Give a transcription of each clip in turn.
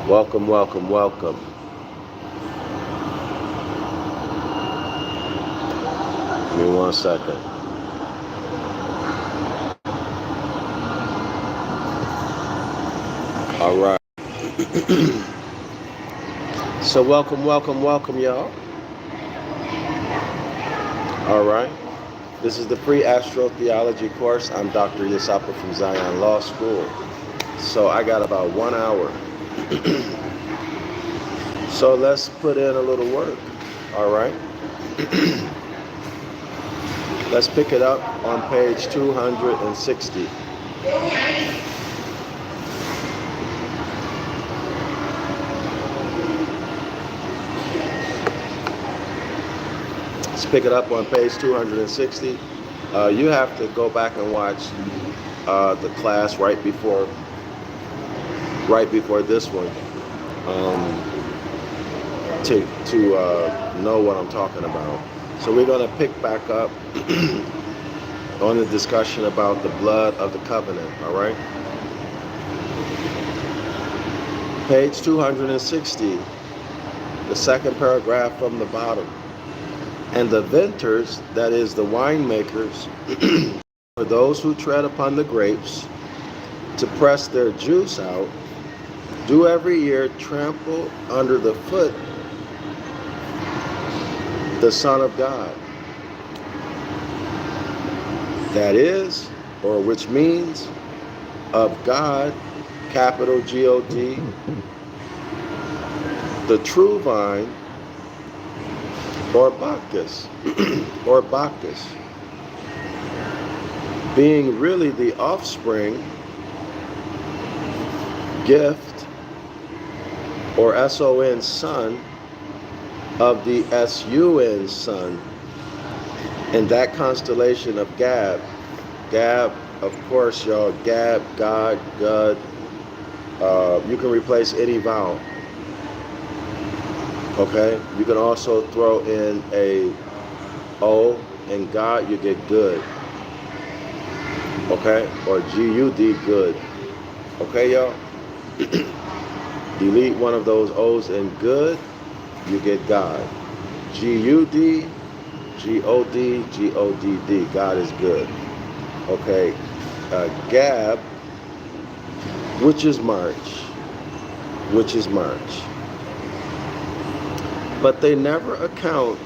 Welcome, welcome, welcome. Give me 1 second. All right. So welcome, welcome, welcome, y'all. All right. This is the free astrotheology course. I'm Dr. Yasapa from Zion Law School. So I got about 1 hour. So let's put in a little work. All right. Let's pick it up on page 260. Let's pick it up on page 260. You have to go back and watch the class right before this one to know what I'm talking about. So we're going to pick back up on the discussion about the blood of the covenant, all right? Page 260, the second paragraph from the bottom. And the vintners, that is the winemakers, for those who tread upon the grapes to press their juice out, do every year trample under the foot the Son of God. That is, or which means, of God, capital G-O-D, the true vine, or Bacchus, being really the offspring, gift, or S-O-N, son, of the S-U-N, son, in that constellation of Gab. Gab, of course, y'all, Gab, God, God, you can replace any vowel. Okay, you can also throw in a O, and God, you get good. Okay, or G-U-D, good. Okay, y'all? Delete one of those O's in good, you get God. G-U-D, G-O-D, G-O-D-D, God is good. Okay, Gab, which is March. But they never account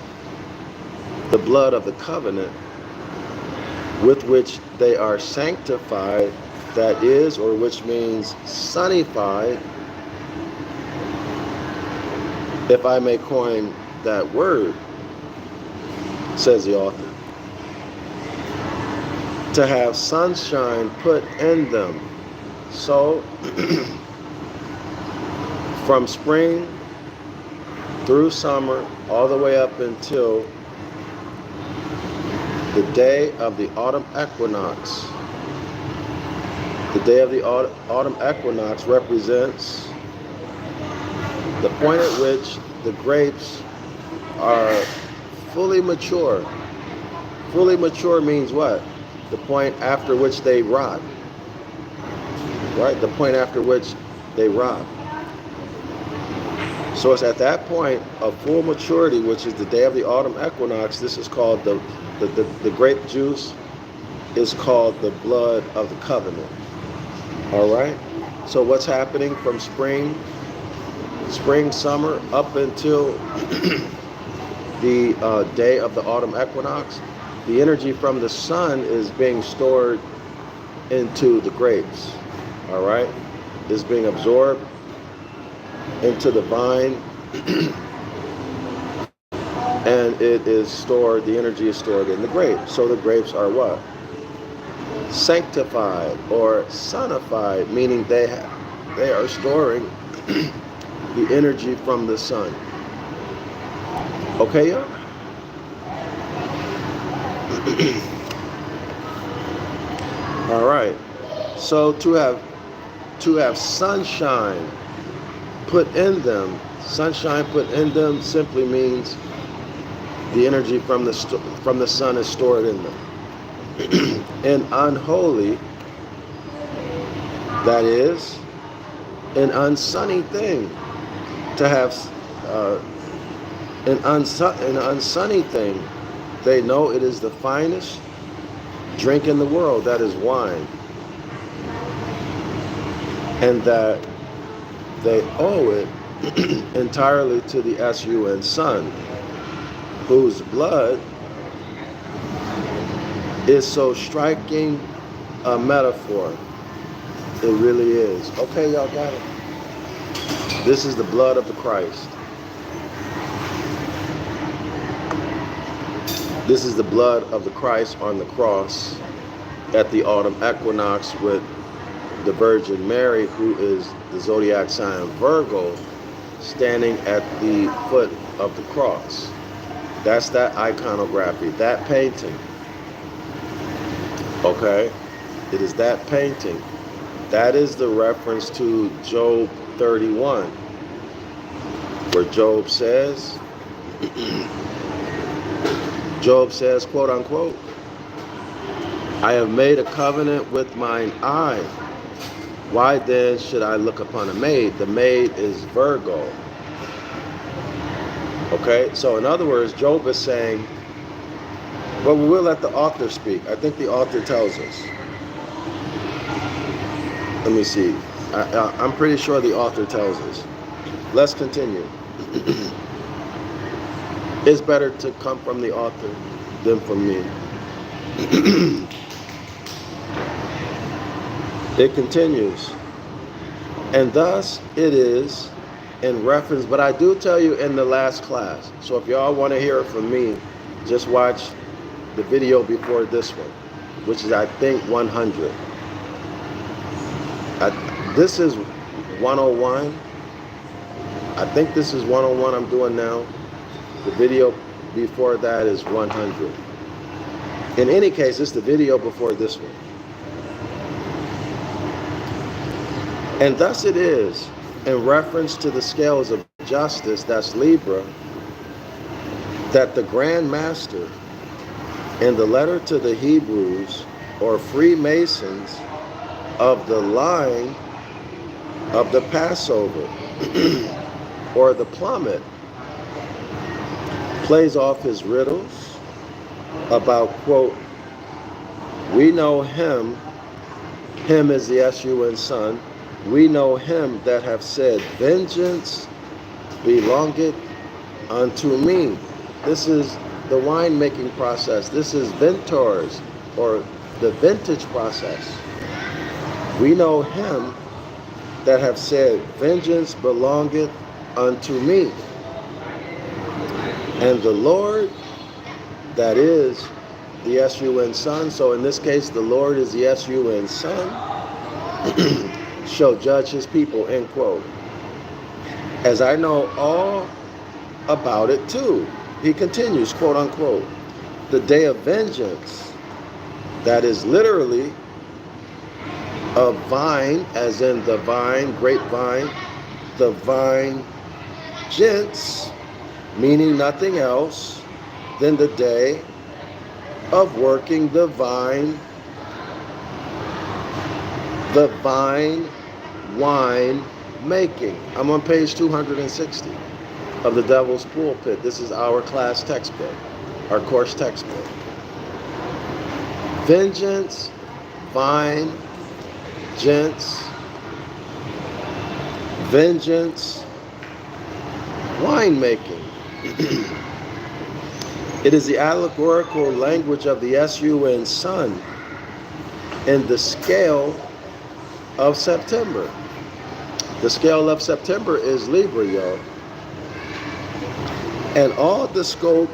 the blood of the covenant with which they are sanctified, that is, or which means sunnified, if I may coin that word, says the author, to have sunshine put in them. So, from spring through summer, all the way up until the day of the autumn equinox. The day of the autumn equinox represents the point at which the grapes are fully mature. Fully mature means what? The point after which they rot. Right? The point after which they rot. So it's at that point of full maturity, which is the day of the autumn equinox. This is called the grape juice is called the blood of the covenant. All right. So what's happening from spring, summer, up until the day of the autumn equinox? The energy from the sun is being stored into the grapes. All right. It's being absorbed into the vine, and it is stored, the energy is stored in the grapes. So the grapes are what? Sanctified or sunnified, meaning they are storing the energy from the sun. Okay, y'all? All right. So to have sunshine put in them, simply means the energy from the sun is stored in them. And unholy, that is, an unsunny thing to have an unsunny thing. They know it is the finest drink in the world, that is wine, and that they owe it entirely to the sun Son, whose blood is so striking a metaphor. It really is. Okay, y'all got it. This is the blood of the Christ. This is the blood of the Christ on the cross at the autumn equinox with the Virgin Mary, who is the zodiac sign Virgo, standing at the foot of the cross. That's that iconography, that painting. Okay? It is that painting. That is the reference to Job 31, where Job says, quote unquote, I have made a covenant with mine eye. Why then should I look upon a maid? The maid is Virgo. Okay, so in other words, Job is saying, well, we will let the author speak. I think the author tells us. Let me see. I'm pretty sure the author tells us. Let's continue. It's better to come from the author than from me. It continues. And thus it is in reference, but I do tell you in the last class. So if y'all want to hear it from me, just watch the video before this one, which is, I think, 100. This is 101. I think this is 101 I'm doing now. The video before that is 100. In any case, it's the video before this one. And thus it is, in reference to the scales of justice, that's Libra, that the Grand Master, in the letter to the Hebrews, or Freemasons, of the line of the Passover, or the plummet, plays off his riddles about, quote, we know him is the Son, we know him that have said, vengeance belongeth unto me. This is the winemaking process. This is vintors, or the vintage process. We know him that have said, vengeance belongeth unto me. And the Lord, that is the Son, so in this case, the Lord is the Son, shall judge his people, end quote. As I know all about it too. He continues, quote unquote, the day of vengeance, that is literally a vine, as in the vine, grapevine, the vine gents, meaning nothing else than the day of working the vine wine making. I'm on page 260 of the Devil's Pulpit. This is our class textbook, our course textbook. Vengeance, vine, gents, vengeance, winemaking. It is the allegorical language of the Son in the scale of September. The scale of September is Libra, y'all. And all the scope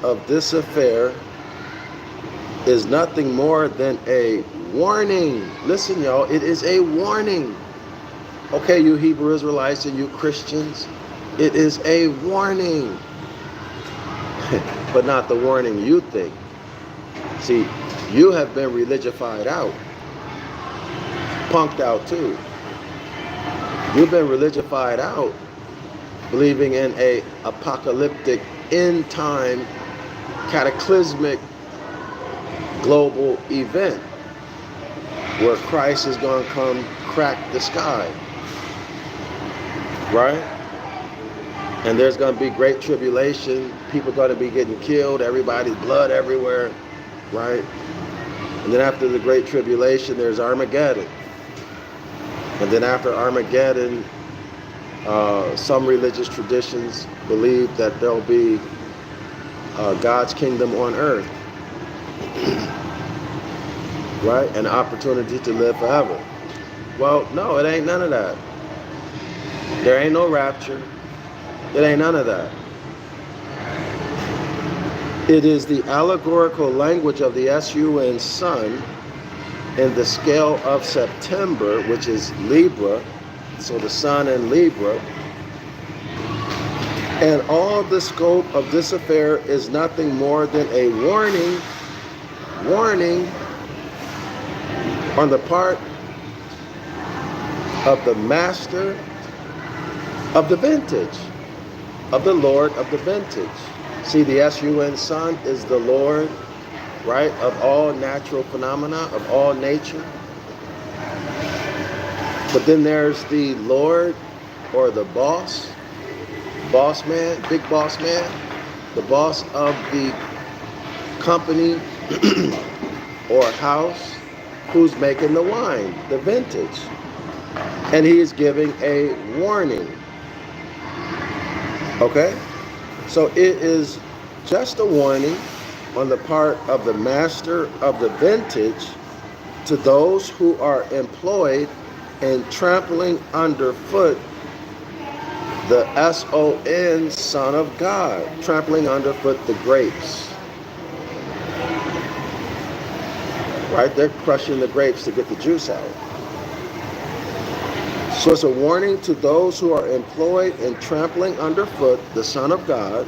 of this affair is nothing more than a warning. Listen, y'all, it is a warning. Okay, you Hebrew Israelites and you Christians, it is a warning. But not the warning you think. See, you have been religified out. Punked out too. You've been religified out, believing in a apocalyptic, end time, cataclysmic, global event where Christ is going to come crack the sky. right? And there's going to be great tribulation. People are going to be getting killed. Everybody's blood everywhere, right? And then after the great tribulation, there's Armageddon. And then after Armageddon, some religious traditions believe that there'll be God's kingdom on earth, right? An opportunity to live forever. Well, no, it ain't none of that. There ain't no rapture. It ain't none of that. It is the allegorical language of the sun sun in the scale of September, which is Libra, so the sun in Libra. And all the scope of this affair is nothing more than a warning on the part of the master of the vintage, of the Lord of the vintage. See, the sun is the Lord, right, of all natural phenomena, of all nature. But then there's the Lord, or the boss man, big boss man, the boss of the company or house who's making the wine, the vintage. And he is giving a warning. Okay? So it is just a warning on the part of the master of the vintage to those who are employed in trampling underfoot the Son of God, trampling underfoot the grapes. Right? They're crushing the grapes to get the juice out. So it's a warning to those who are employed in trampling underfoot the Son of God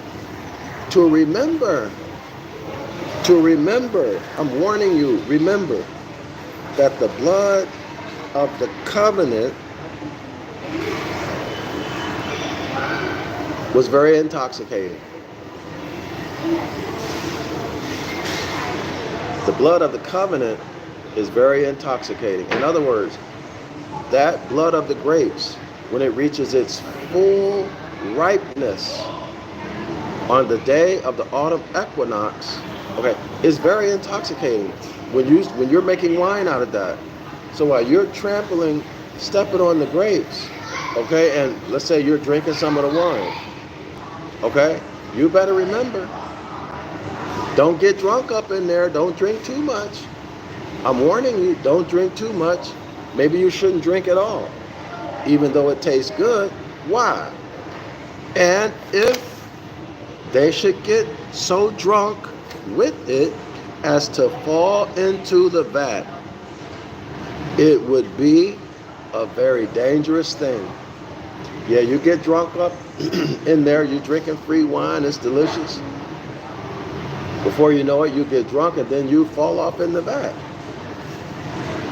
to remember. I'm warning you, remember that the blood of the covenant was very intoxicating. The blood of the covenant is very intoxicating. In other words, that blood of the grapes, when it reaches its full ripeness on the day of the autumn equinox, okay, is very intoxicating when you're making wine out of that. So while you're stepping on the grapes, okay, and let's say you're drinking some of the wine, okay, you better remember, don't get drunk up in there, don't drink too much. I'm warning you, don't drink too much. Maybe you shouldn't drink at all, even though it tastes good. Why? And if they should get so drunk with it as to fall into the vat, it would be a very dangerous thing. Yeah, you get drunk up in there, you're drinking free wine, it's delicious. Before you know it, you get drunk and then you fall off in the vat.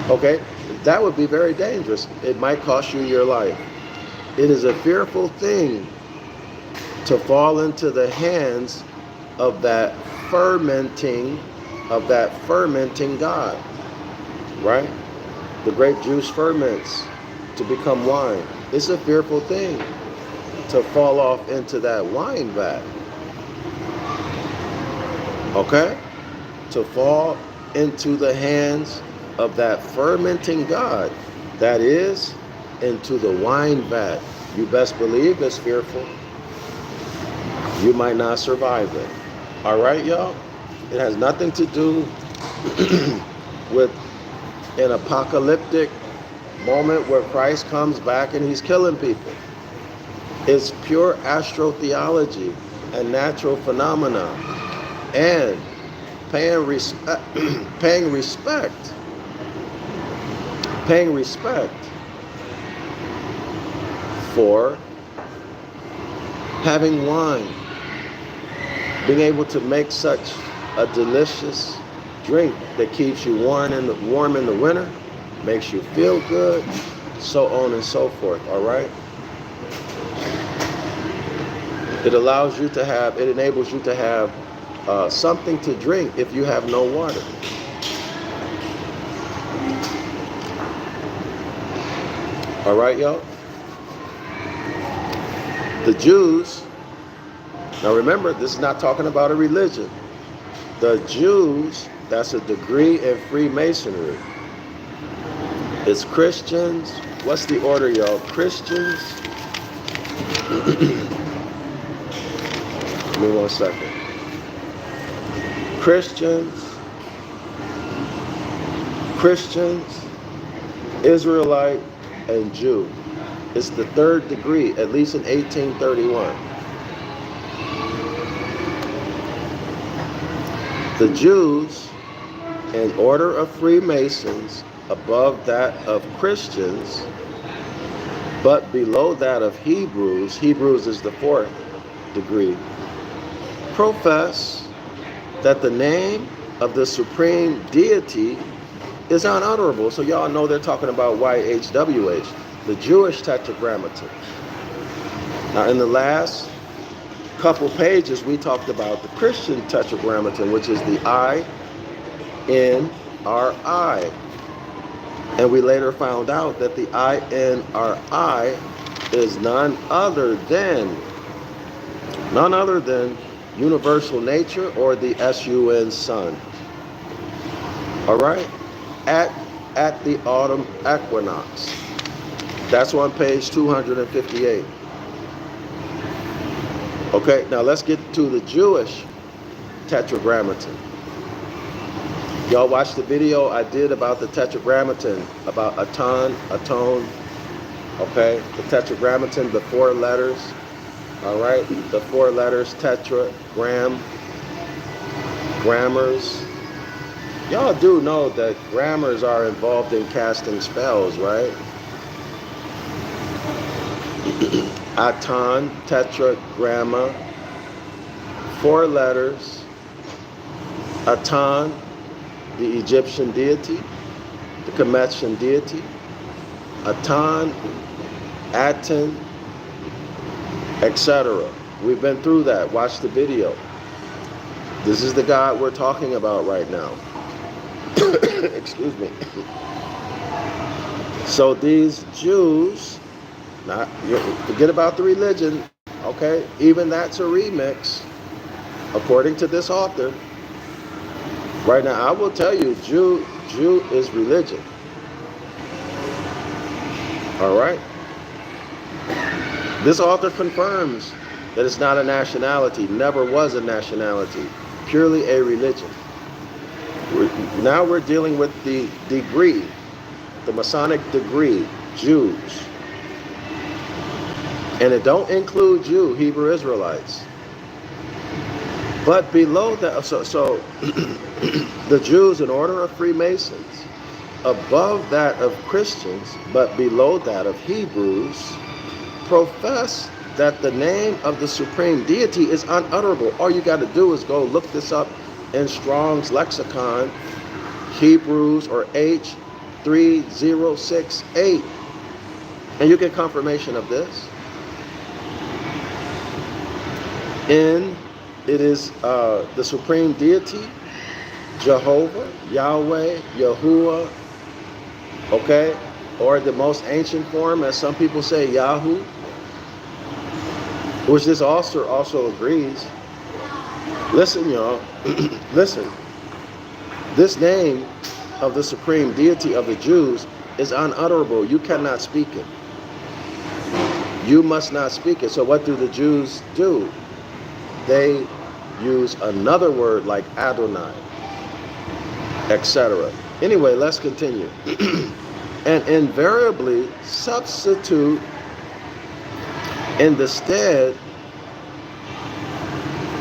Okay? That would be very dangerous. It might cost you your life. It is a fearful thing to fall into the hands of that fermenting God, right? The grape juice ferments to become wine. It's a fearful thing to fall off into that wine vat. Okay? To fall into the hands of that fermenting God, that is, into the wine vat. You best believe it's fearful. You might not survive it. All right, y'all? It has nothing to do with an apocalyptic moment where Christ comes back and he's killing people. It's pure astrotheology and natural phenomena and paying respect for having wine, being able to make such a delicious drink that keeps you warm in the winter, makes you feel good, so on and so forth. All right. It enables you to have something to drink if you have no water. All right, y'all? The Jews, now remember, this is not talking about a religion. The Jews, that's a degree in Freemasonry. It's Christians. What's the order, y'all? Christians. Give me 1 second. Christians, Israelite, and Jew. It's the third degree, at least in 1831. The Jews, in order of Freemasons, above that of Christians, but below that of Hebrews, Hebrews is the fourth degree, profess that the name of the supreme deity is unutterable. So y'all know they're talking about YHWH, the Jewish Tetragrammaton. Now in the last couple pages we talked about the Christian Tetragrammaton, which is the INRI. And we later found out that the INRI is none other than universal nature, or the SUN sun. All right? At the autumn equinox. That's on page 258. Okay, now let's get to the Jewish Tetragrammaton. Y'all watched the video I did about the Tetragrammaton, about atone, okay? The Tetragrammaton, the 4 letters, all right? The 4 letters, tetragram, grammars. Y'all do know that grammars are involved in casting spells, right? Aton, tetragramma, 4 letters. Aton, the Egyptian deity, the Cometian deity. Aton, Aten, etc. We've been through that. Watch the video. This is the God we're talking about right now. Excuse me. So these Jews, forget about the religion, okay? Even that's a remix, according to this author. Right now, I will tell you, Jew is religion. All right? This author confirms that it's not a nationality, never was a nationality, purely a religion. Now we're dealing with the degree, the Masonic degree, Jews. And it don't include Hebrew Israelites. But below that, so the Jews, in order of Freemasons, above that of Christians, but below that of Hebrews, profess that the name of the supreme deity is unutterable. All you got to do is go look this up in Strong's lexicon, Hebrews or H3068, and you get confirmation of this. It is the supreme deity, Jehovah, Yahweh, Yahuwah, okay? Or the most ancient form, as some people say, Yahoo, which this author also agrees. Listen, y'all, listen. This name of the supreme deity of the Jews is unutterable. You cannot speak it. You must not speak it. So what do the Jews do? They use another word like Adonai, etc. Anyway, let's continue. And invariably substitute in the stead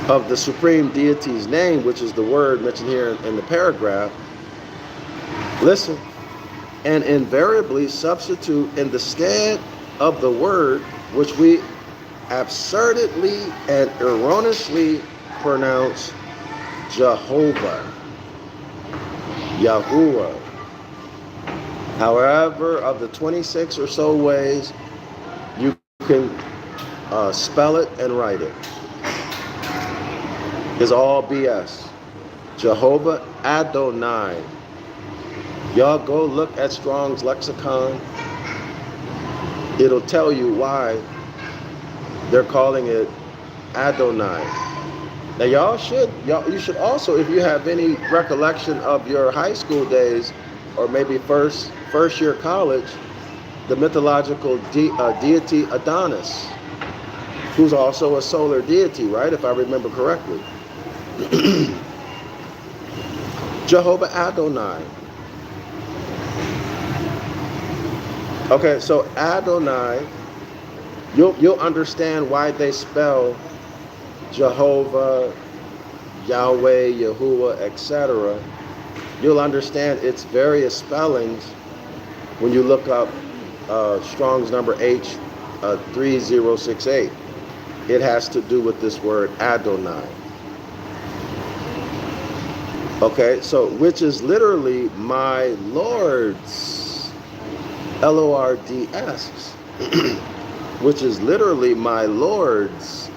of the supreme deity's name, which is the word mentioned here in the paragraph. Listen. And invariably substitute in the stead of the word which we absurdly and erroneously pronounce Jehovah, Yahuwah. However, of the 26 or so ways you can spell it and write it, is all BS. Jehovah Adonai. Y'all go look at Strong's lexicon. It'll tell you why They're calling it Adonai. Now you should also, if you have any recollection of your high school days, or maybe first year college, the mythological deity Adonis, who's also a solar deity, right? If I remember correctly. Jehovah Adonai. Okay, so Adonai, you'll understand why they spell Jehovah, Yahweh, Yahuwah, etc. You'll understand its various spellings when you look up Strong's number H3068. It has to do with this word Adonai. Okay, so which is literally my Lord's, Lords, which is literally my Lord's.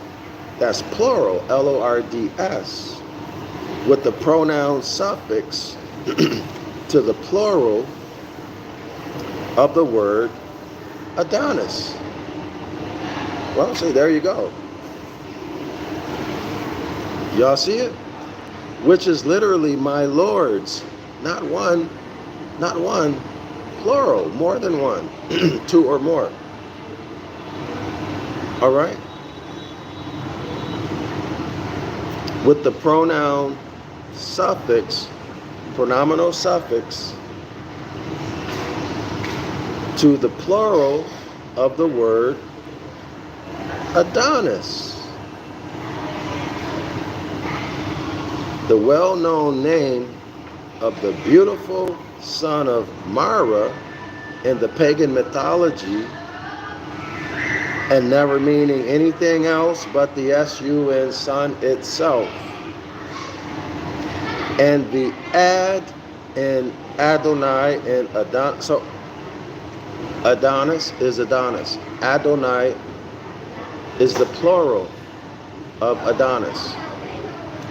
That's plural, Lords, with the pronoun suffix to the plural of the word Adonis. Well, see, there you go. Y'all see it? Which is literally my Lord's, not one, plural, more than one, two or more. All right? With the pronoun suffix, pronominal suffix, to the plural of the word Adonis. The well-known name of the beautiful son of Mara in the pagan mythology, and never meaning anything else but the S-U-N sun itself. And the Ad in Adonai and Adonis. So Adonis is Adonis. Adonai is the plural of Adonis.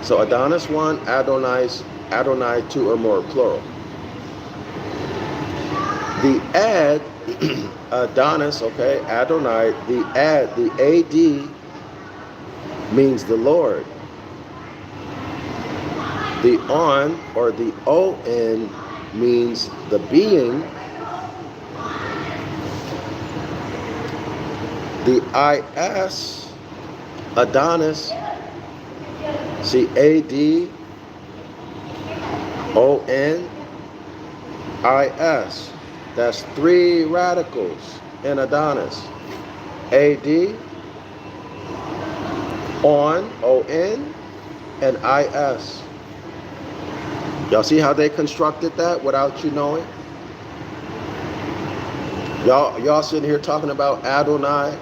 So Adonis one, Adonai two or more, plural. The Ad, Adonis, okay, Adonai, the AD means the Lord. The On or the ON means the being. The IS, Adonis, see, AD, ON, IS. That's three radicals in Adonis. AD, ON, and IS. Y'all see how they constructed that without you knowing? Y'all sitting here talking about Adonai.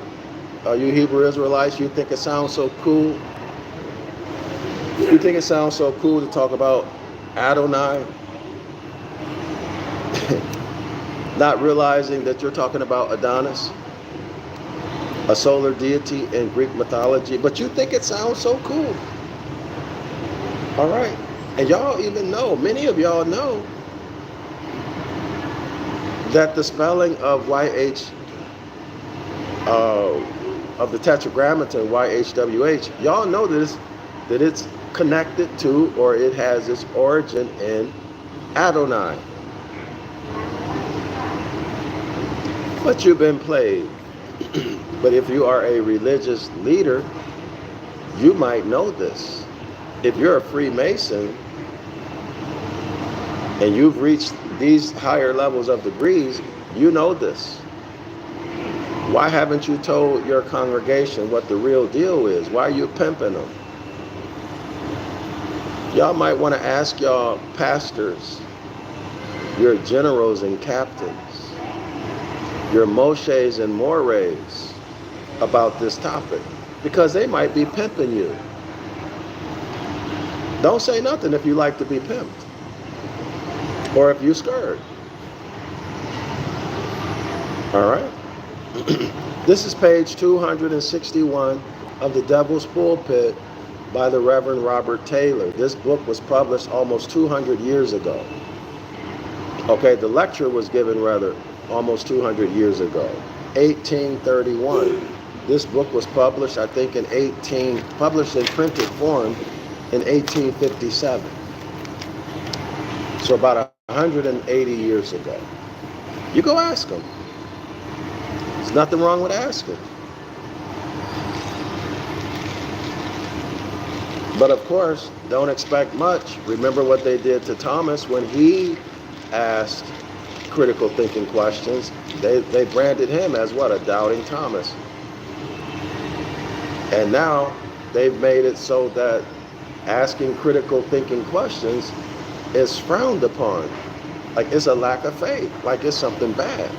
You Hebrew Israelites, you think it sounds so cool? You think it sounds so cool to talk about Adonai? Not realizing that you're talking about Adonis, a solar deity in Greek mythology, but you think it sounds so cool. All right. And y'all even know, many of y'all know, that the spelling of YH, of the Tetragrammaton, YHWH, y'all know this, that it's connected to, or it has its origin in Adonai. But you've been played. But if you are a religious leader, you might know this. If you're a Freemason and you've reached these higher levels of degrees, you know this. Why haven't you told your congregation what the real deal is? Why are you pimping them? Y'all might want to ask y'all pastors, your generals and captains, your Moshes and Mores about this topic, because they might be pimping you. Don't say nothing if you like to be pimped, or if you're scared. All right? This is page 261 of The Devil's Pulpit by the Reverend Robert Taylor. This book was published almost 200 years ago. Okay, the lecture was given rather almost 200 years ago, 1831. This book was published, I think, published in printed form in 1857. So about 180 years ago. You go ask them. There's nothing wrong with asking. But of course, don't expect much. Remember what they did to Thomas when he asked critical thinking questions. They branded him as what? A doubting Thomas. And now they've made it so that asking critical thinking questions is frowned upon. Like it's a lack of faith. Like it's something bad.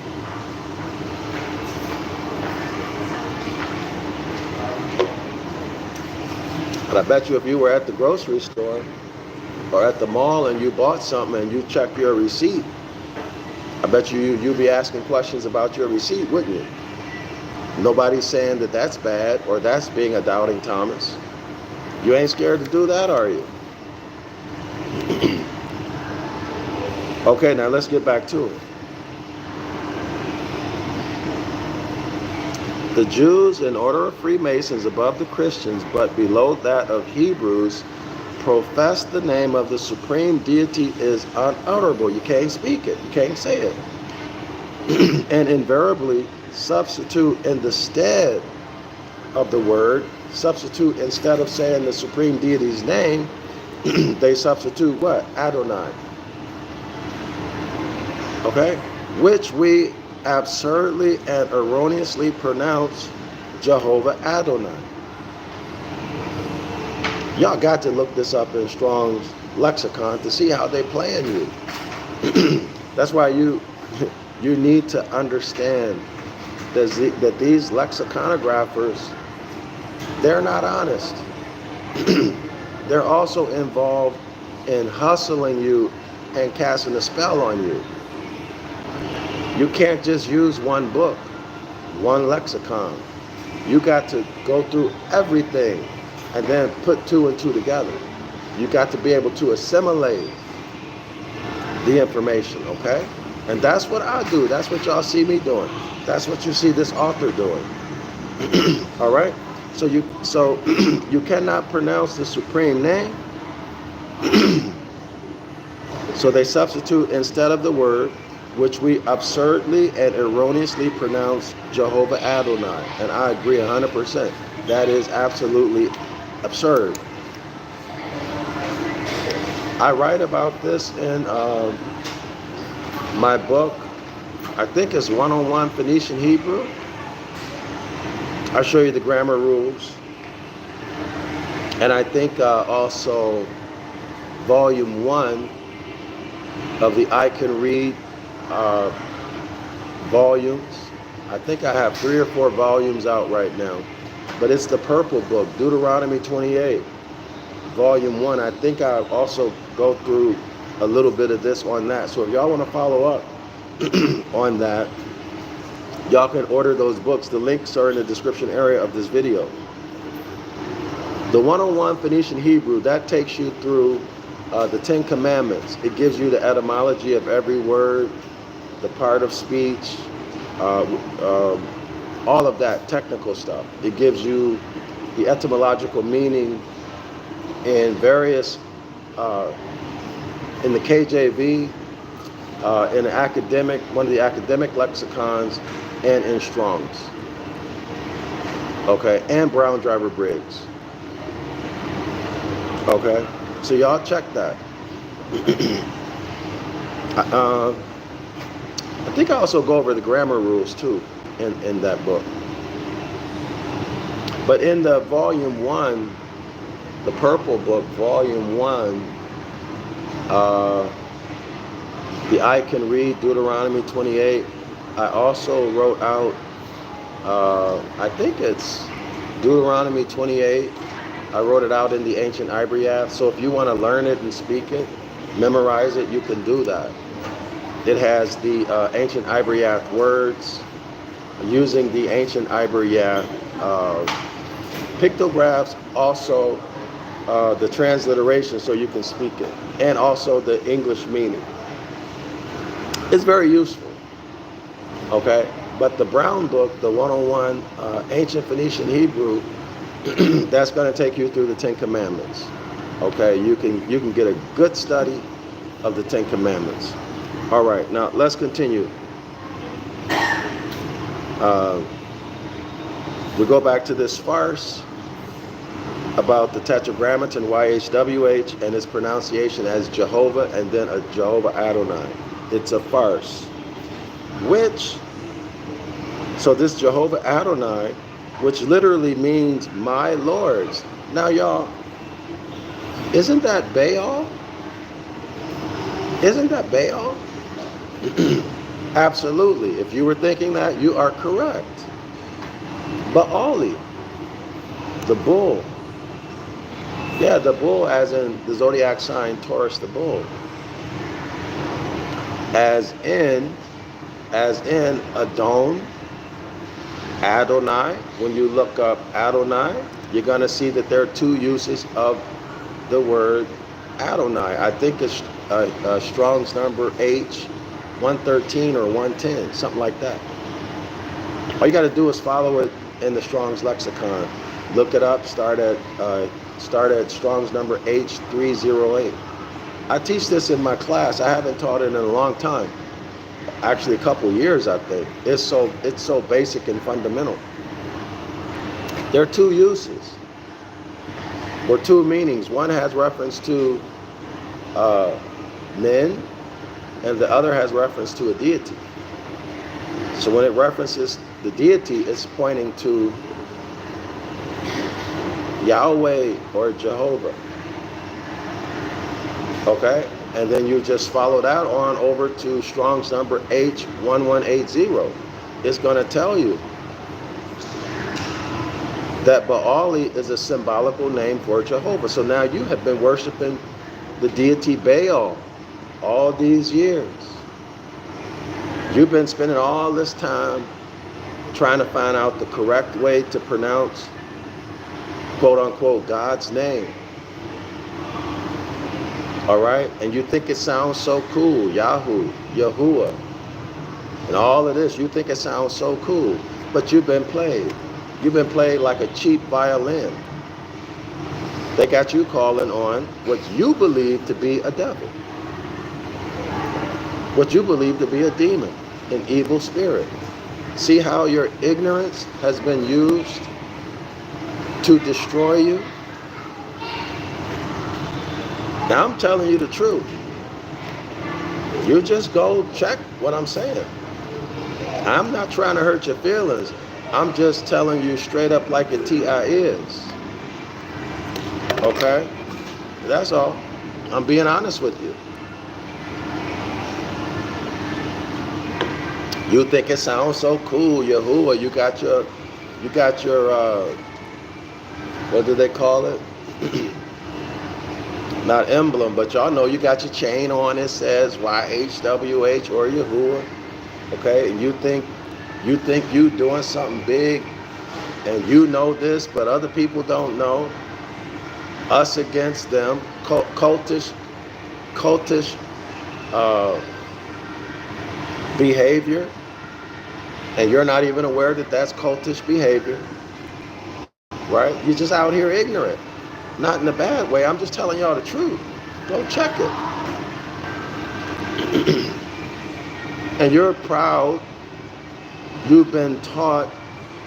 But I bet you if you were at the grocery store or at the mall and you bought something and you checked your receipt, I bet you'd be asking questions about your receipt, wouldn't you? Nobody's saying that that's bad or that's being a doubting Thomas. You ain't scared to do that, are you? Okay, now let's get back to it. The Jews, in order of Freemasons, above the Christians, but below that of Hebrews, profess the name of the supreme deity is unutterable. You can't speak it. You can't say it. And invariably substitute in the stead of the word, substitute instead of saying the supreme deity's name, they substitute what? Adonai. Okay? Which we absurdly and erroneously pronounce Jehovah Adonai. Y'all got to look this up in Strong's lexicon to see how they playing you. That's why you need to understand that these lexiconographers, they're not honest. They're also involved in hustling you and casting a spell on you. You can't just use one book, one lexicon. You got to go through everything and then put two and two together. You got to be able to assimilate the information, okay? And that's what I do. That's what y'all see me doing. That's what you see this author doing. All right? So you cannot pronounce the supreme name. So they substitute instead of the word, which we absurdly and erroneously pronounce Jehovah Adonai. And I agree 100%. That is absolutely absurd. I write about this in my book. I think it's 101 Phoenician Hebrew. I'll show you the grammar rules. And I think also volume 1 of the I Can Read volumes. I think I have 3 or 4 volumes out right now. But it's the purple book, Deuteronomy 28, volume 1. I think I also go through a little bit of this on that. So if y'all want to follow up on that, y'all can order those books. The links are in the description area of this video. The 101 Phoenician Hebrew, that takes you through the 10 Commandments. It gives you the etymology of every word, the part of speech, all of that technical stuff. It gives you the etymological meaning in various, in the KJV, in one of the academic lexicons, and in Strong's. Okay, and Brown Driver Briggs. Okay, so y'all check that. I think I also go over the grammar rules too in that book. But in the volume 1, the purple book, volume 1, the I Can Read, Deuteronomy 28, I also wrote out, I think it's Deuteronomy 28. I wrote it out in the Ancient Ibaryath. So if you want to learn it and speak it, memorize it, you can do that. It has the Ancient Ibaryath words, using the Ancient Ibaryath pictographs, also the transliteration so you can speak it, and also the English meaning. It's very useful, okay? But the brown book, the 101 Ancient Phoenician Hebrew, that's going to take you through the Ten Commandments. Okay, you can get a good study of the Ten Commandments. All right, now let's continue. We go back to this farce about the Tetragrammaton YHWH and its pronunciation as Jehovah and then a Jehovah Adonai. It's a farce. So this Jehovah Adonai, which literally means my lords. Now y'all, isn't that Baal? Isn't that Baal? Absolutely. If you were thinking that, you are correct. Baali, the bull. Yeah, the bull as in the zodiac sign Taurus, the bull. As in Adon, Adonai. When you look up Adonai, you're going to see that there are two uses of the word Adonai. I think it's Strong's number H 113 or 110, something like that. All you got to do is follow it in the Strong's lexicon. Look it up. Start at Strong's number H308. I teach this in my class. I haven't taught it in a long time. Actually, a couple years, I think. It's so basic and fundamental. There are two uses or two meanings. One has reference to men, and the other has reference to a deity. So when it references the deity, it's pointing to Yahweh or Jehovah. Okay? And then you just follow that on over to Strong's number H1180. It's going to tell you that Baali is a symbolical name for Jehovah. So now you have been worshiping the deity Baal all these years. You've been spending all this time trying to find out the correct way to pronounce, quote unquote, God's name. All right? And you think it sounds so cool, Yahoo, Yahuwah, and all of this. You think it sounds so cool, but you've been played. You've been played like a cheap violin. They got you calling on what you believe to be a devil, what you believe to be a demon, an evil spirit. See how your ignorance has been used to destroy you? Now I'm telling you the truth. You just go check what I'm saying. I'm not trying to hurt your feelings. I'm just telling you straight up like a TI is. Okay? That's all. I'm being honest with you. You think it sounds so cool, Yahuwah. You got your what do they call it? Not emblem, but y'all know you got your chain on. It says YHWH or Yahuwah. Okay, and you think you doing something big, and you know this, but other people don't know. Us against them, cultish behavior, and you're not even aware that that's cultish behavior, right? You're just out here ignorant. Not in a bad way. I'm just telling y'all the truth. Go check it. And you're proud. You've been taught,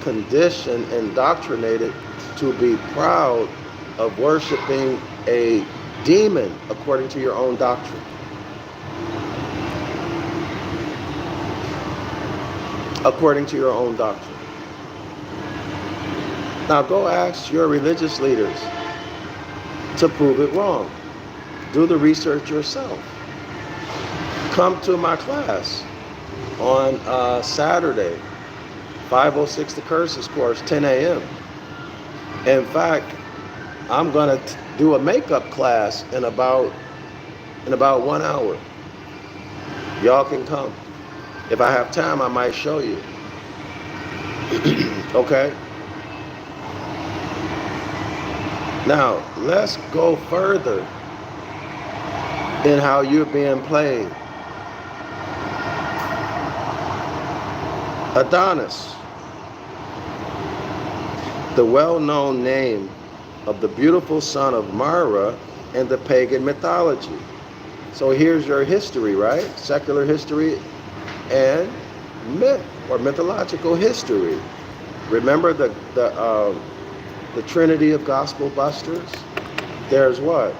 conditioned, indoctrinated to be proud of worshiping a demon according to your own doctrine. According to your own doctrine. Now go ask your religious leaders to prove it wrong. Do the research yourself. Come to my class on Saturday, 506 The Curses course, 10 a.m. In fact, I'm gonna do a makeup class in about 1 hour. Y'all can come. If I have time, I might show you. Okay? Now, let's go further in how you're being played. Adonis, the well-known name of the beautiful son of Mara in the pagan mythology. So here's your history, right? Secular history and myth or mythological history. Remember the trinity of gospel busters? There's what?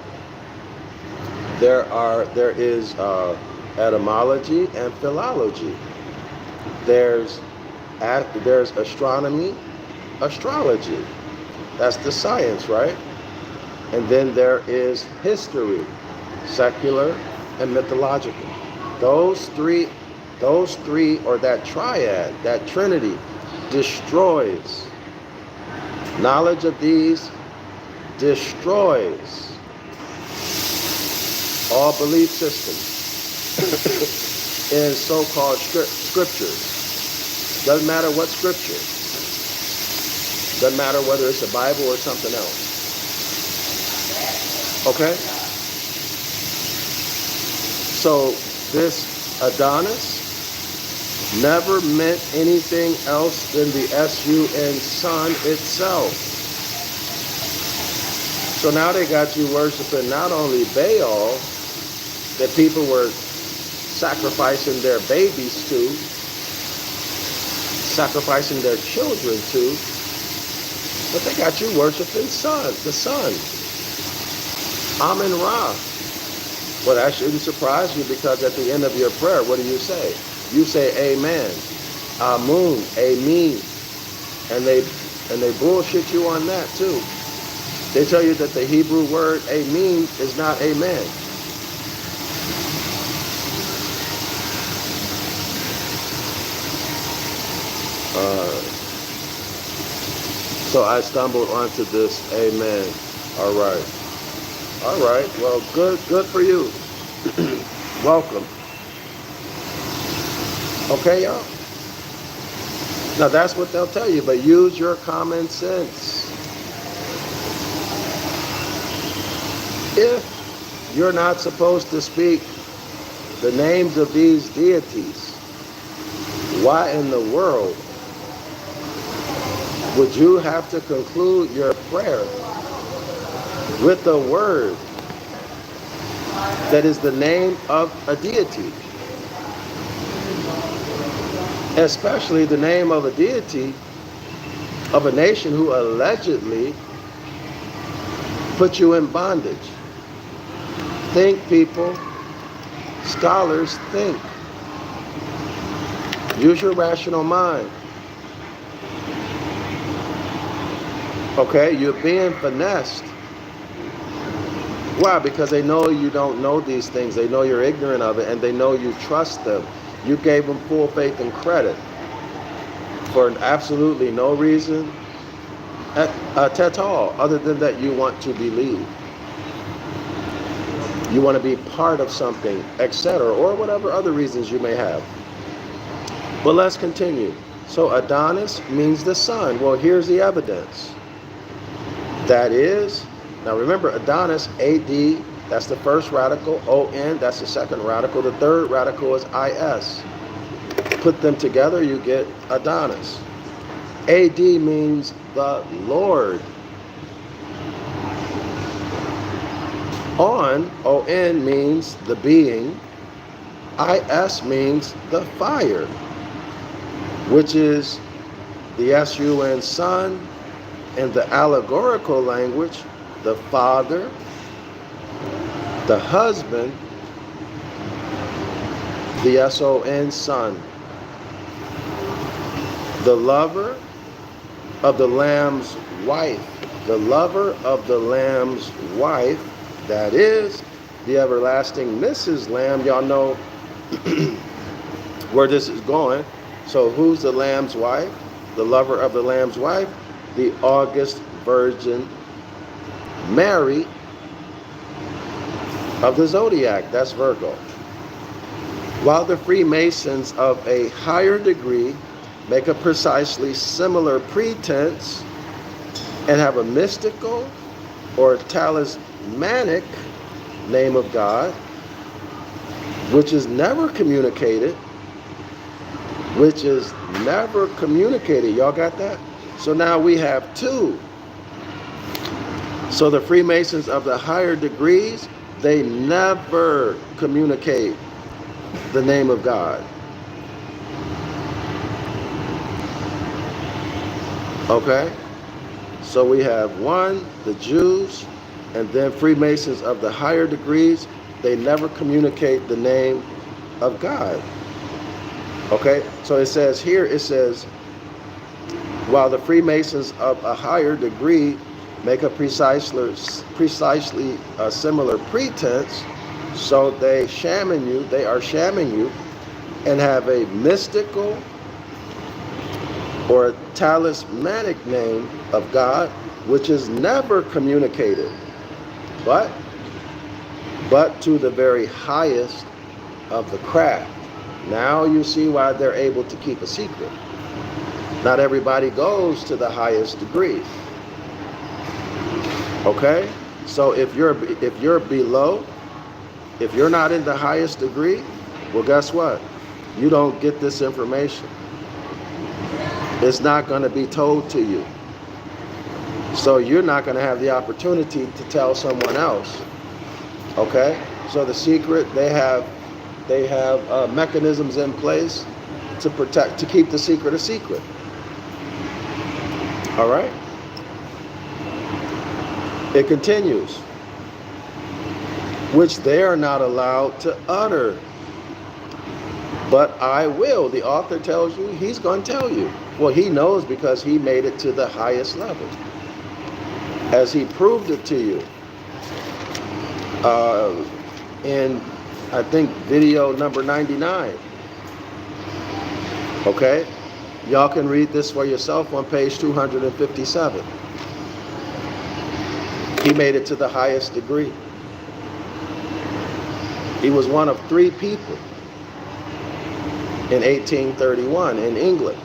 There is etymology and philology. There's astronomy, astrology. That's the science, right? And then there is history, secular and mythological. Those three, or that triad, that trinity, destroys. Knowledge of these destroys all belief systems in so-called scriptures. Doesn't matter what scripture. Doesn't matter whether it's the Bible or something else. Okay? So this Adonis never meant anything else than the S-U-N sun itself. So now they got you worshiping not only Baal, that people were sacrificing their babies to, sacrificing their children to, but they got you worshiping the sun. Amun-Ra. Well, that shouldn't surprise you, because at the end of your prayer, what do you say? You say amen, amun, amen, and they bullshit you on that too. They tell you that the Hebrew word amen is not amen. So I stumbled onto this amen. All right. Well, good for you. Welcome. Okay, y'all? Now that's what they'll tell you, but use your common sense. If you're not supposed to speak the names of these deities, why in the world would you have to conclude your prayer with a word that is the name of a deity? Especially the name of a deity of a nation who allegedly put you in bondage. Think, people. Scholars, think. Use your rational mind. Okay, you're being finessed. Why? Because they know you don't know these things. They know you're ignorant of it, and they know you trust them. You gave them full faith and credit for absolutely no reason at all, other than that you want to believe. You want to be part of something, etc., or whatever other reasons you may have. But let's continue. So Adonis means the sun. Well, here's the evidence. That is, now remember, Adonis, A-D, that's the first radical. O-N, that's the second radical. The third radical is I-S. Put them together, you get Adonis. A-D means the Lord. O-N means the being. I-S means the fire, which is the S-U-N sun. In the allegorical language, the father, the husband, the S-O-N son, the lover of the Lamb's wife, the lover of the Lamb's wife, that is the everlasting Mrs. Lamb. Y'all know where this is going. So who's the Lamb's wife? The lover of the Lamb's wife? The August Virgin Mary of the Zodiac. That's Virgo. While the Freemasons of a higher degree make a precisely similar pretense and have a mystical or talismanic name of God, which is never communicated, which is never communicated. Y'all got that? So now we have two. So the Freemasons of the higher degrees, they never communicate the name of God. Okay? So we have one, the Jews, and then Freemasons of the higher degrees, they never communicate the name of God. Okay? So it says here, it says, while the Freemasons of a higher degree make a precisely similar pretense, so they are shamming you, and have a mystical or talismanic name of God, which is never communicated, but to the very highest of the craft. Now you see why they're able to keep a secret. Not everybody goes to the highest degree. Okay? So if you're below, if you're not in the highest degree, well, guess what? You don't get this information. It's not going to be told to you. So you're not going to have the opportunity to tell someone else. Okay? So the secret, they have mechanisms in place to keep the secret a secret. All right? It continues, which they are not allowed to utter. But I will. The author tells you, he's going to tell you. Well, he knows because he made it to the highest level, as he proved it to you in, I think, video number 99. Okay? Y'all can read this for yourself on page 257. He made it to the highest degree. He was one of 3 people in 1831 in England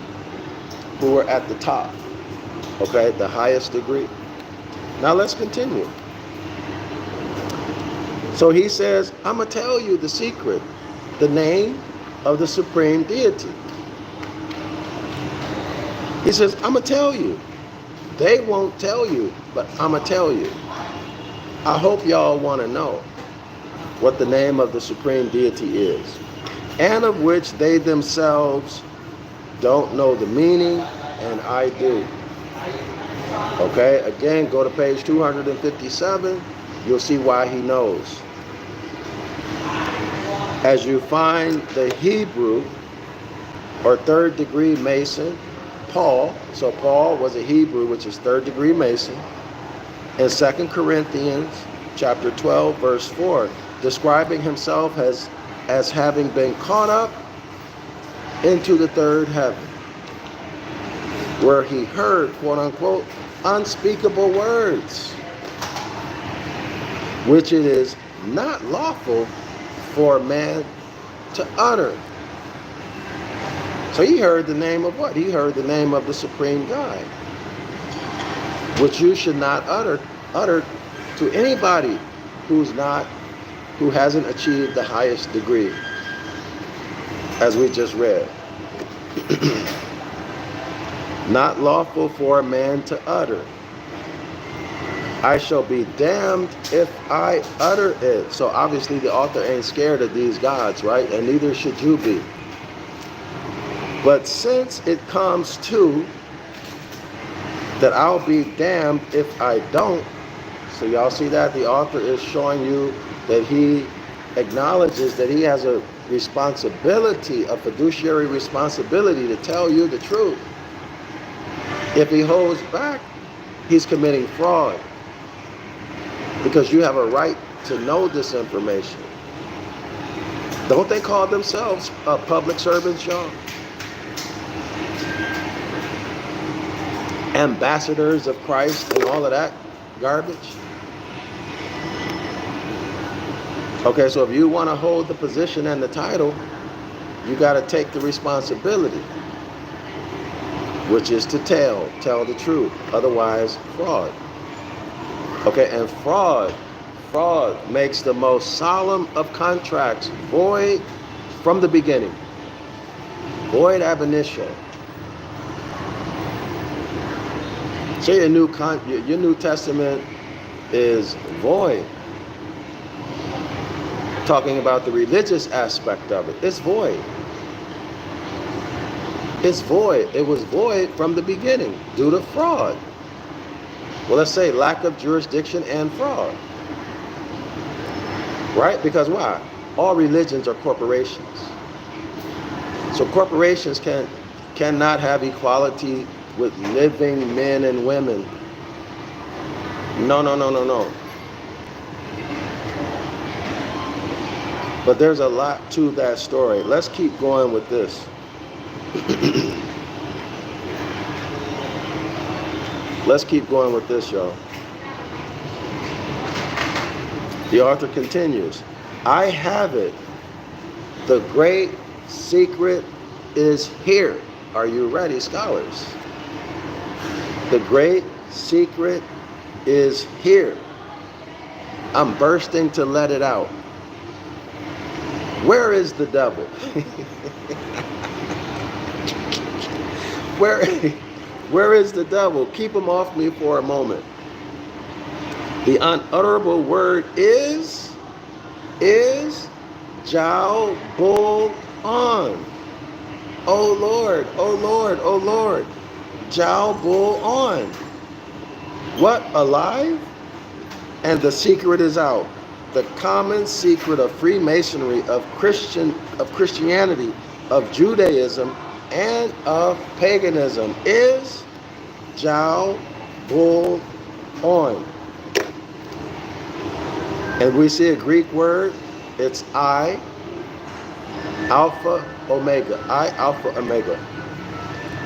who were at the top, okay, the highest degree. Now let's continue. So he says, I'm going to tell you the secret, the name of the supreme deity. He says, I'm going to tell you. They won't tell you, but I'm going to tell you. I hope y'all want to know what the name of the supreme deity is, and of which they themselves don't know the meaning, and I do. Okay, again, go to page 257. You'll see why he knows. As you find the Hebrew or third degree Mason, Paul, so Paul was a Hebrew, which is third degree Mason, in 2 Corinthians chapter 12, verse 4, describing himself as having been caught up into the third heaven, where he heard, quote unquote, unspeakable words, which it is not lawful for a man to utter. So he heard the name of what? He heard the name of the supreme God, which you should not utter to anybody who hasn't achieved the highest degree, as we just read. Not lawful for a man to utter. I shall be damned if I utter it. So obviously the author ain't scared of these gods, right? And neither should you be. But since it comes to that I'll be damned if I don't, so y'all see that? The author is showing you that he acknowledges that he has a responsibility, a fiduciary responsibility to tell you the truth. If he holds back, he's committing fraud, because you have a right to know this information. Don't they call themselves public servants, y'all? Ambassadors of Christ and all of that garbage. Okay, so if you want to hold the position and the title, you got to take the responsibility, which is to tell the truth. Otherwise, fraud. Okay, and fraud makes the most solemn of contracts void from the beginning. Void ab initio. So your New Testament is void. Talking about the religious aspect of it, it's void. It's void. It was void from the beginning due to fraud. Well, let's say lack of jurisdiction and fraud. Right? Because why? All religions are corporations. So corporations cannot have equality with living men and women. No. But there's a lot to that story. Let's keep going with this. Let's keep going with this, y'all. The author continues, I have it. The great secret is here. Are you ready, scholars? The great secret is here. I'm bursting to let it out. Where is the devil? Where is the devil? Keep him off me for a moment. The unutterable word is Jau Bull on. Oh Lord, oh Lord, oh Lord. Jau Bull on. What? Alive? And the secret is out. The common secret of Freemasonry, of Christianity, of Judaism, and of paganism is Jau Bull on. And we see a Greek word, it's I, Alpha, Omega. I, Alpha, Omega.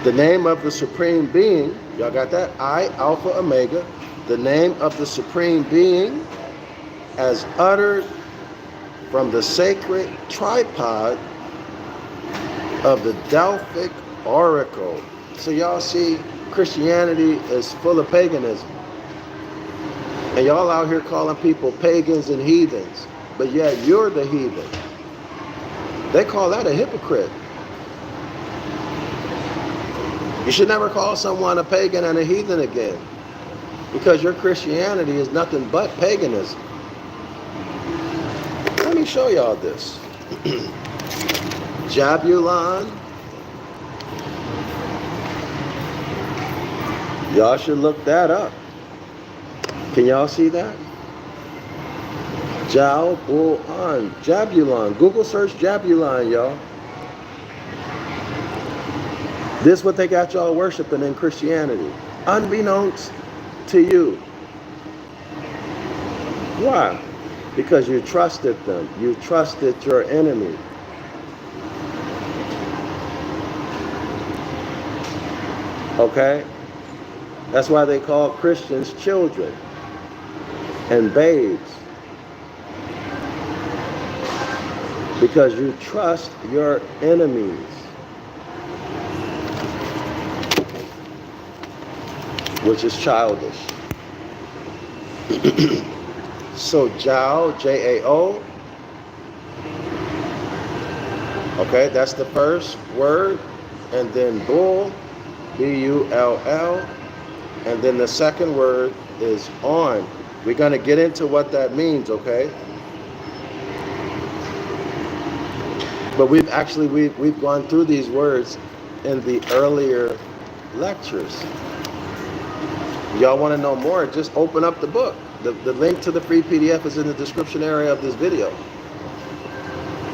The name of the Supreme Being, y'all got that? I, Alpha, Omega. The name of the Supreme Being as uttered from the sacred tripod of the Delphic Oracle. So y'all see, Christianity is full of paganism. And y'all out here calling people pagans and heathens, but yet you're the heathen. They call that a hypocrite. You should never call someone a pagan and a heathen again, because your Christianity is nothing but paganism. Let me show y'all this. Jabulon. Y'all should look that up. Can y'all see that? Jau Bull on. Jabulon. Google search Jabulon, y'all. This is what they got y'all worshiping in Christianity, unbeknownst to you. Why? Because you trusted them. You trusted your enemy. Okay? That's why they call Christians children and babes. Because you trust your enemies. Which is childish. So Jau, J-A-O. Okay, that's the first word. And then Bull, B-U-L-L. And then the second word is on. We're going to get into what that means, okay? But we've gone through these words in the earlier lectures. Y'all want to know more, just open up the book. The link to the free PDF is in the description area of this video.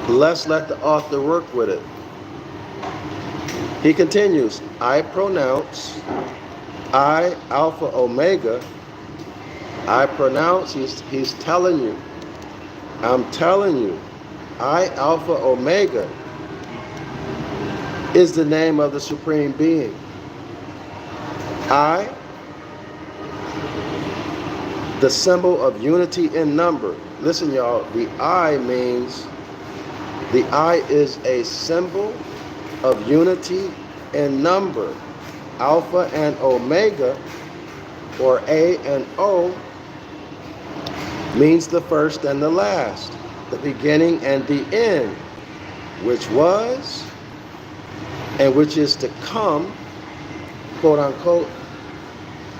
Let's let the author work with it. He continues, I pronounce, I, Alpha, Omega. I pronounce, he's telling you. I'm telling you. I, Alpha, Omega is the name of the Supreme Being. I, the symbol of unity in number. Listen, y'all, the I is a symbol of unity in number. Alpha and Omega, or A and O, means the first and the last, the beginning and the end, which was and which is to come, quote unquote,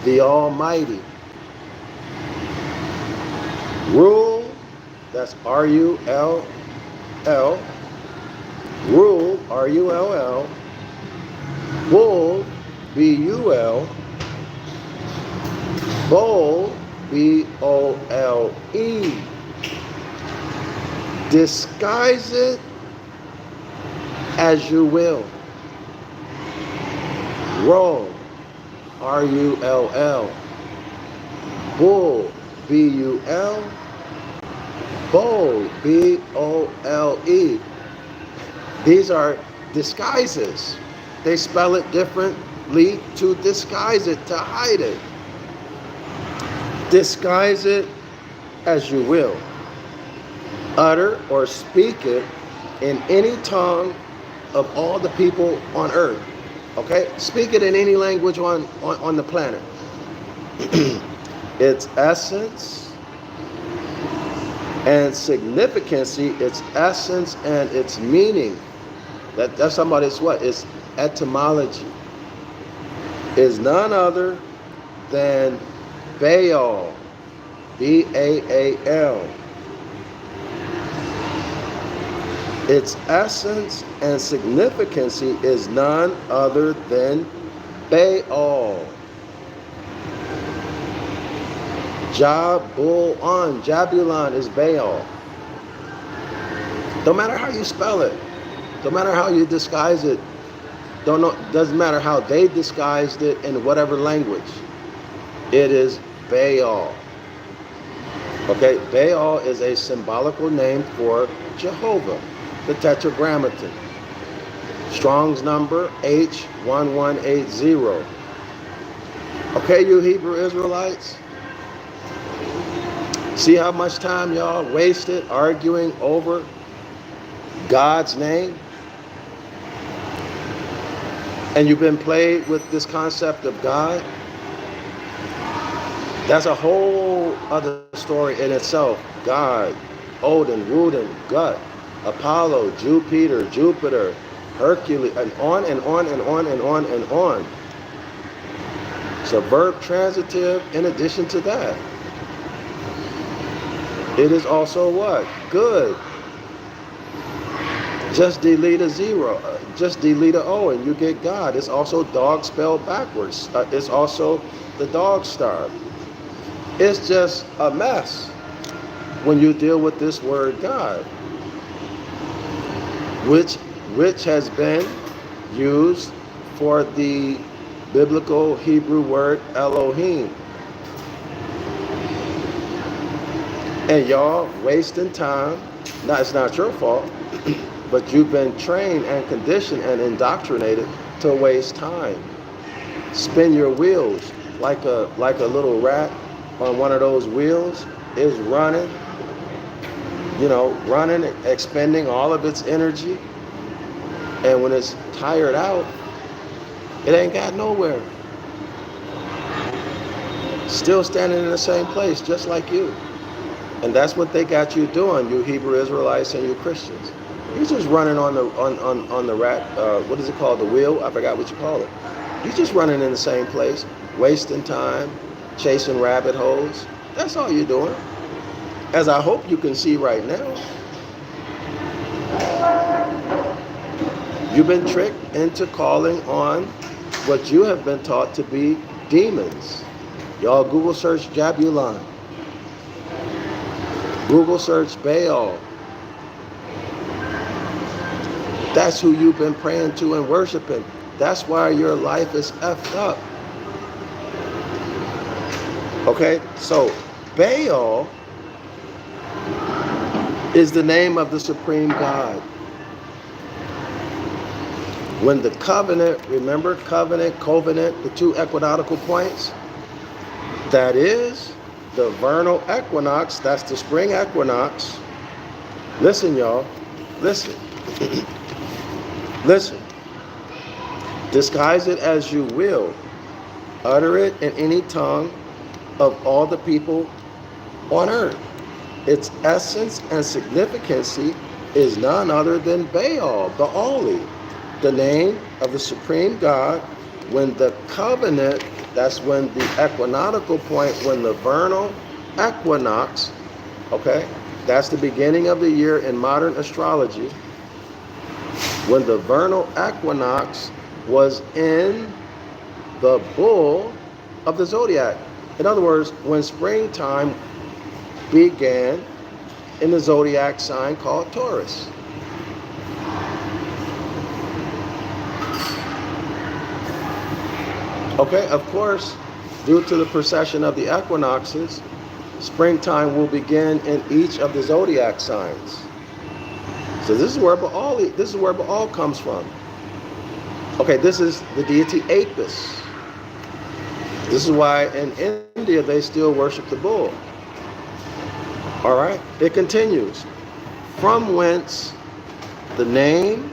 the Almighty. Rule, that's R-U-L-L. Rule, R-U-L-L. Bull, B-U-L. Bowl, B-O-L-E. Disguise it as you will. Roll, R-U-L-L. Bull, B-U-L. Bowl, B-O-L-E. These are disguises. They spell it differently to disguise it, to hide it. Disguise it as you will. Utter or speak it in any tongue of all the people on earth. Okay? Speak it in any language on the planet. Its essence and significance, its essence and its meaning. That's talking about its what? Its etymology. Is none other than Baal. B-A-A-L. Its essence and significance is none other than Baal. Jabulon. Jabulon is Baal. Don't matter how you spell it. Don't matter how you disguise it. Doesn't matter how they disguised it in whatever language. It is Baal. Okay, Baal is a symbolical name for Jehovah, the Tetragrammaton. Strong's number H1180. Okay, you Hebrew Israelites? See how much time y'all wasted arguing over God's name? And you've been played with this concept of God? That's a whole other story in itself. God, Odin, Woden, Gut, Apollo, Jupiter, Hercules, and on and on and on and on and on. It's a verb transitive in addition to that. It is also what? Good. Just delete a zero. Just delete a O and you get God. It's also dog spelled backwards. It's also the dog star. It's just a mess when you deal with this word God, which has been used for the biblical Hebrew word Elohim. And y'all wasting time. Now, it's not your fault, but you've been trained and conditioned and indoctrinated to waste time. Spin your wheels like a little rat on one of those wheels is running, expending all of its energy. And when it's tired out, it ain't got nowhere. Still standing in the same place, just like you. And that's what they got you doing, you Hebrew Israelites and you Christians. You're just running on the rat, what is it called, the wheel? I forgot what you call it. You're just running in the same place, wasting time, chasing rabbit holes. That's all you're doing. As I hope you can see right now. You've been tricked into calling on what you have been taught to be demons. Y'all Google search Jabulon. Google search Baal. That's who you've been praying to and worshiping. That's why your life is effed up. Okay, so Baal is the name of the supreme God. When the covenant, remember covenant, the two equinoctial points, that is the vernal equinox, that's the spring equinox. Listen, y'all, listen. Listen. Disguise it as you will. Utter it in any tongue of all the people on earth. Its essence and significance is none other than Baal, the name of the supreme God, when the covenant, that's when the equinoctial point, when the vernal equinox, okay, that's the beginning of the year in modern astrology, when the vernal equinox was in the bull of the zodiac. In other words, when springtime began in the zodiac sign called Taurus. Okay, of course, due to the precession of the equinoxes, springtime will begin in each of the zodiac signs. So this is where Baal comes from. Okay, this is the deity Apis. This is why in India they still worship the bull. All right, it continues. From whence the name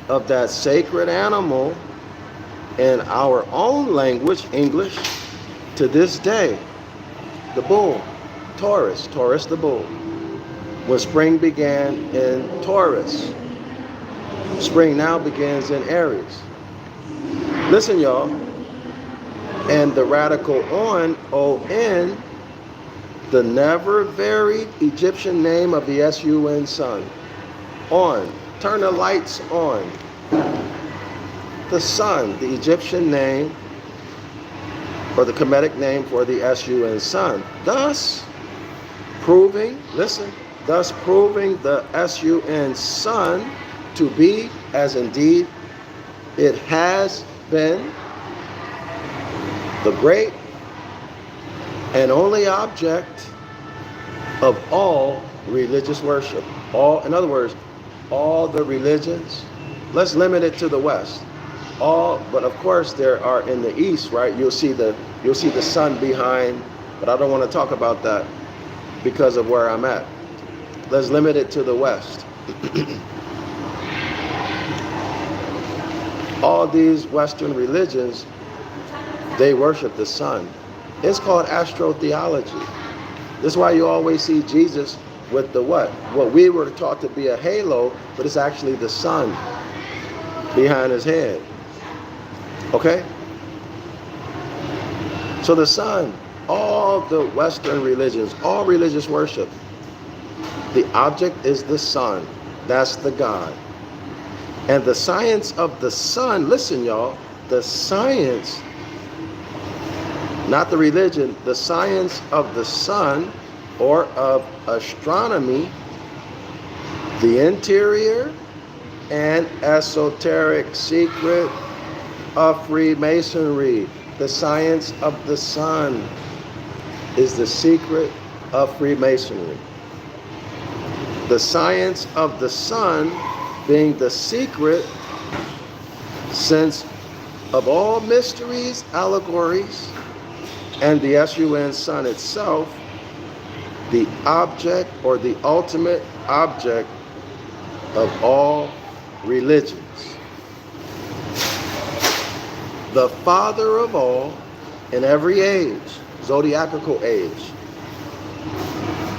of that sacred animal in our own language, English, to this day, the bull, Taurus the bull. When spring began in Taurus, spring now begins in Aries. Listen, y'all, and the radical on, the never varied Egyptian name of the sun, sun. On, turn the lights on. The sun, the Egyptian name, or the Kemetic name for the sun. Thus proving the sun to be as indeed it has been the great and only object of all religious worship. In other words, all the religions. Let's limit it to the West. But of course there are in the East, right? You'll see the sun behind, but I don't want to talk about that because of where I'm at. Let's limit it to the West. All these Western religions, they worship the sun. It's called astrotheology. This is why you always see Jesus with the what? What we were taught to be a halo, but it's actually the sun behind his head. Okay? So the sun, all the Western religions, all religious worship, the object is the sun. That's the God. And the science of the sun, listen y'all, the science, not the religion, the science of the sun or of astronomy, the interior and esoteric secret of Freemasonry. The science of the sun is the secret of Freemasonry. The science of the sun being the secret sense of all mysteries, allegories, and the sun itself, the object or the ultimate object of all religions. The father of all in every age, zodiacal age,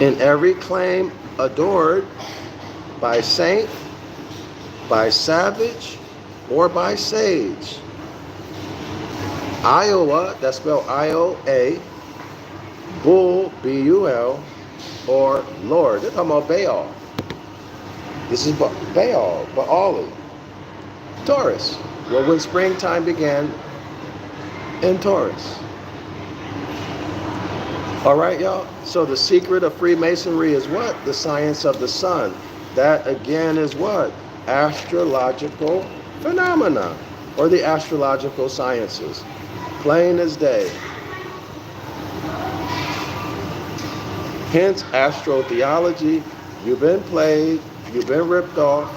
in every claim adored by saint, by savage, or by sage. Iowa, that's spelled I-O-A, bull, B-U-L, or Lord. They're talking about Baal. This is Baal, Baali. Taurus. Well, when springtime began in Taurus. All right, y'all? So the secret of Freemasonry is what? The science of the sun. That again is what? Astrological phenomena, or the astrological sciences. Plain as day. Hence, astrotheology, you've been played, you've been ripped off.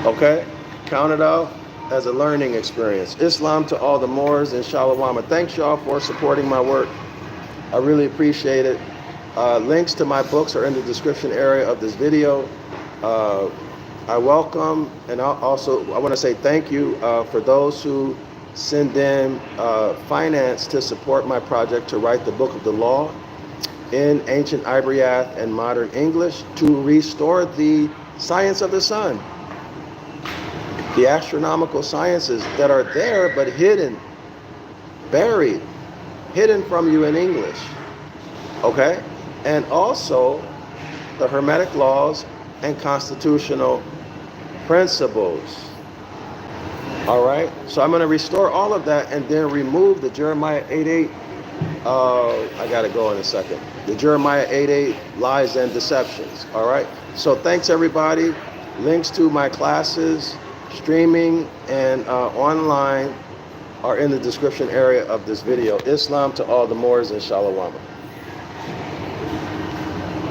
Okay? Count it out as a learning experience. Islam to all the Moors and Shalom. Thanks y'all for supporting my work. I really appreciate it. Links to my books are in the description area of this video. I welcome, and I want to say thank you for those who send in finance to support my project to write the book of the law in Ancient Ibaryath and modern English to restore the science of the sun. The astronomical sciences that are there but hidden, buried, hidden from you in English. Okay? And also the Hermetic laws and constitutional principles. All right? So I'm going to restore all of that and then remove the Jeremiah 8:8. I got to go in a second. The Jeremiah 8:8 lies and deceptions. All right? So thanks, everybody. Links to my classes, streaming and online, are in the description area of this video. Islam to all the Moors and Shalom.